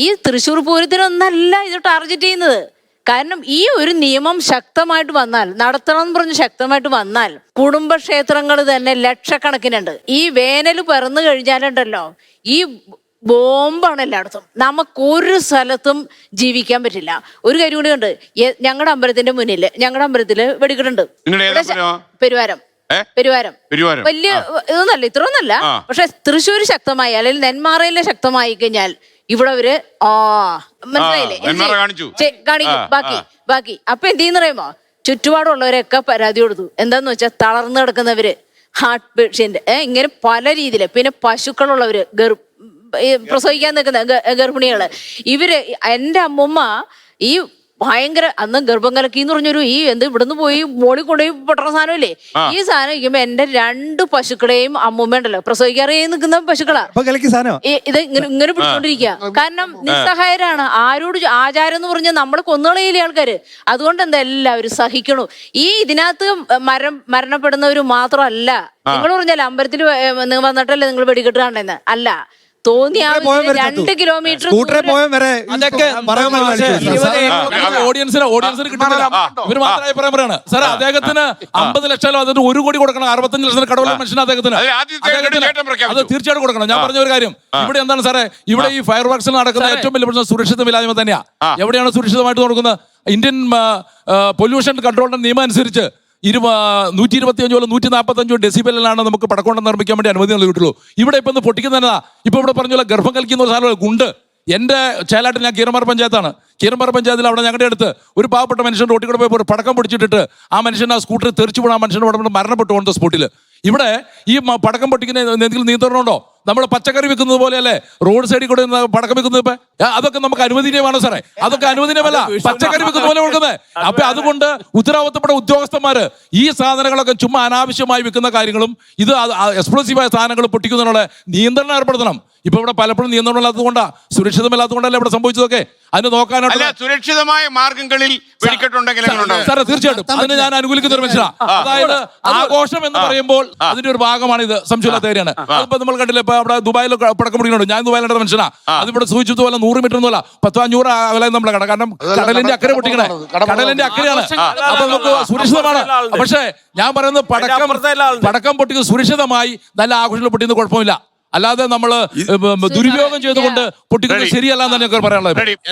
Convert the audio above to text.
ഈ തൃശ്ശൂർ പൂരത്തിനൊന്നല്ല ഇത് ടാർഗറ്റ് ചെയ്യുന്നത്. കാരണം ഈ ഒരു നിയമം ശക്തമായിട്ട് വന്നാൽ, നടത്തണം എന്ന് പറഞ്ഞ് ശക്തമായിട്ട് വന്നാൽ, കുടുംബക്ഷേത്രങ്ങൾ തന്നെ ലക്ഷക്കണക്കിനുണ്ട്. ഈ വേനൽ പിറന്നു കഴിഞ്ഞാലുണ്ടല്ലോ ഈ ബോംബാണ് എല്ലായിടത്തും. നമുക്കൊരു സ്ഥലത്തും ജീവിക്കാൻ പറ്റില്ല. ഒരു കാര്യം കൂടി ഉണ്ട്, ഞങ്ങളുടെ അമ്പലത്തിന്റെ മുന്നിൽ, ഞങ്ങളുടെ അമ്പലത്തില് വെടിക്കെട്ടുണ്ട്. പെരുവാരം വലിയ ഇതൊന്നല്ല, ഇത്രയൊന്നല്ല. പക്ഷെ തൃശ്ശൂർ ശക്തമായി അല്ലെങ്കിൽ നെന്മാറയിലെ ശക്തമായി കഴിഞ്ഞാൽ ഇവിടെ അവര് മനസ്സിലായില്ലേ, കാണിക്കും ബാക്കി. അപ്പൊ എന്ത് ചെയ്യുന്നറിയുമോ, ചുറ്റുപാടുള്ളവരൊക്കെ പരാതി കൊടുത്തു. എന്താന്ന് വെച്ചാൽ തളർന്നു കിടക്കുന്നവര്, ഹാർട്ട് പേഷ്യന്റ്, ഇങ്ങനെ പല രീതിയില്, പിന്നെ പശുക്കളുള്ളവര്, പ്രസവിക്കാൻ നിൽക്കുന്ന ഗർഭിണികള്, ഇവര്. എന്റെ അമ്മുമ്മ ഈ ഭയങ്കര അന്ന് ഗർഭം കലക്കി എന്ന് പറഞ്ഞൊരു ഈ ഇവിടുന്ന് പോയി മോളിൽ കൊണ്ടുപോയി പൊട്ടണ സാധനമില്ലേ, ഈ സാധനം ഇരിക്കുമ്പോ എന്റെ 2 പശുക്കളെയും അമ്മുമ്മ ഉണ്ടല്ലോ പ്രസവിക്കാറേ നിൽക്കുന്ന പശുക്കളാ ഇത് ഇങ്ങനെ പിടിച്ചോണ്ടിരിക്കുക. കാരണം നിസ്സഹായരാണ്. ആരോട് ആചാരം എന്ന് പറഞ്ഞാൽ നമ്മള് കൊന്നുകളയില്ലേ ആൾക്കാര്. അതുകൊണ്ട് എന്താ എല്ലാവരും സഹിക്കണു. ഈ ഇതിനകത്ത് മരണപ്പെടുന്നവര് മാത്രമല്ല. നിങ്ങൾ പറഞ്ഞാൽ അമ്പലത്തിൽ വന്നിട്ടല്ലേ നിങ്ങൾ വെടിക്കെട്ട് കാണുന്നത്, അല്ല, തോന്നിയ 2 കിലോമീറ്റർ ഓഡിയൻസിന് കിട്ടുന്നില്ല. ഇവര് മാത്രം അഭിപ്രായം പറയാണ്. സാർ, അദ്ദേഹത്തിന് 50 ലക്ഷം, അതിന് 1 കോടി കൊടുക്കണം. 65 ലക്ഷത്തിന് കടവുള്ള മനുഷ്യന് അദ്ദേഹത്തിന് അത് തീർച്ചയായിട്ടും കൊടുക്കണം. ഞാൻ പറഞ്ഞ ഒരു കാര്യം, ഇവിടെ എന്താണ് സാറേ, ഇവിടെ ഈ ഫയർ വർക്സിൽ നടക്കുന്ന ഏറ്റവും വലിയ പ്രശ്നം സുരക്ഷിതമില്ലായ്മ തന്നെയാ. എവിടെയാണ് സുരക്ഷിതമായിട്ട് നടക്കുന്നത്? ഇന്ത്യൻ പൊല്യൂഷൻ കൺട്രോളിന്റെ നിയമം അനുസരിച്ച് 125 145 ഡെസിബലിലാണ് നമുക്ക് പടക്കോണ്ടം നിർമ്മിക്കാൻ വേണ്ടി അനുമതി നൽകിയിട്ടുള്ളൂ. ഇവിടെ ഇപ്പൊ പൊട്ടിക്കുന്നതാ. ഇപ്പൊ ഇവിടെ പറഞ്ഞ ഗർഭം കലിക്കുന്ന ഒരു സാധനം ഗുണ്ട്. എന്റെ ചേലാട്ടിൽ, ഞാൻ കീരമ്പാറ പഞ്ചായത്താണ്. കീരമ്പാറ പഞ്ചായത്തിൽ അവിടെ ഞങ്ങളുടെ അടുത്ത് ഒരു പാവപ്പെട്ട മനുഷ്യൻ റോട്ടിൽ കൂടെ പോയി പടക്കം പിടിച്ചിട്ടിട്ട് ആ മനുഷ്യൻ ആ സ്കൂട്ടറിൽ തെറിച്ചു പോകണം. ആ മനുഷ്യൻ അവിടെ മരണപ്പെട്ടു ഓൺ ദ സ്പോട്ടിൽ. ഇവിടെ ഈ പടക്കം പൊട്ടിക്കുന്ന എന്തെങ്കിലും നിയന്ത്രണമുണ്ടോ? നമ്മൾ പച്ചക്കറി വെക്കുന്നത് പോലെയല്ലേ റോഡ് സൈഡിൽ കൂടെ പടക്കം വെക്കുന്നത്? അതൊക്കെ നമുക്ക് അനുവദനീയമാണോ സാറേ? അതൊക്കെ അനുവദനീയമല്ല. പച്ചക്കറി വെക്കുന്ന പോലെ കൊടുക്കുന്നത്. അപ്പൊ അതുകൊണ്ട് ഉത്തരവാദിത്തപ്പെട്ട ഉദ്യോഗസ്ഥന്മാര് ഈ സാധനങ്ങളൊക്കെ ചുമ്മാ അനാവശ്യമായി വെക്കുന്ന കാര്യങ്ങളും ഇത് എക്സ്പ്ലോസീവായ സാധനങ്ങൾ പൊട്ടിക്കുന്നതിനുള്ള നിയന്ത്രണം ഏർപ്പെടുത്തണം. ഇപ്പൊ ഇവിടെ പലപ്പോഴും നിയന്ത്രണം ഇല്ലാത്തതുകൊണ്ടാ, സുരക്ഷിതമല്ലാത്തതുകൊണ്ടല്ലേ ഇവിടെ സംഭവിച്ചതൊക്കെ. അതിന് നോക്കാനായിട്ട് സുരക്ഷിതമായ മാർഗങ്ങളിൽ സാറേ തീർച്ചയായിട്ടും അതിന് ഞാൻ അനുകൂലിക്കുന്ന ഒരു മനുഷ്യനാ. അതായത് ആഘോഷം എന്ന് പറയുമ്പോൾ അതിന്റെ ഒരു ഭാഗമാണ് ഇത്, സംശയമില്ലാത്ത കാര്യമാണ്. അതിപ്പോ നമ്മൾ കണ്ടില്ല, ഇപ്പൊ അവിടെ ദുബായിൽ പടക്കം പിടിക്കുന്നുണ്ട്. ഞാൻ ദുബായിൽ നടന്ന മനുഷ്യനാ. അതിവിടെ സൂചിച്ചത് പോലെ 100 മീറ്റർ ഒന്നുമല്ല, 10-500 അകലെ നമ്മളെ കട. കാരണം കടലിന്റെ അക്കരെ പൊട്ടിക്കണേ, കടലിന്റെ അക്കരെയാണ്. അപ്പൊ നമുക്ക് സുരക്ഷിതമാണ്. പക്ഷേ ഞാൻ പറയുന്നത് പടക്കം പൊട്ടിക്കുന്നത് സുരക്ഷിതമായി നല്ല ആഘോഷങ്ങൾ പൊട്ടിക്കുന്നത് കുഴപ്പമില്ല. അല്ലാതെ നമ്മള് ദുരുപയോഗം ചെയ്തുകൊണ്ട് പൊട്ടിക്കുന്നത് ശരിയല്ല എന്ന് എനിക്ക് പറയാനുള്ളത്.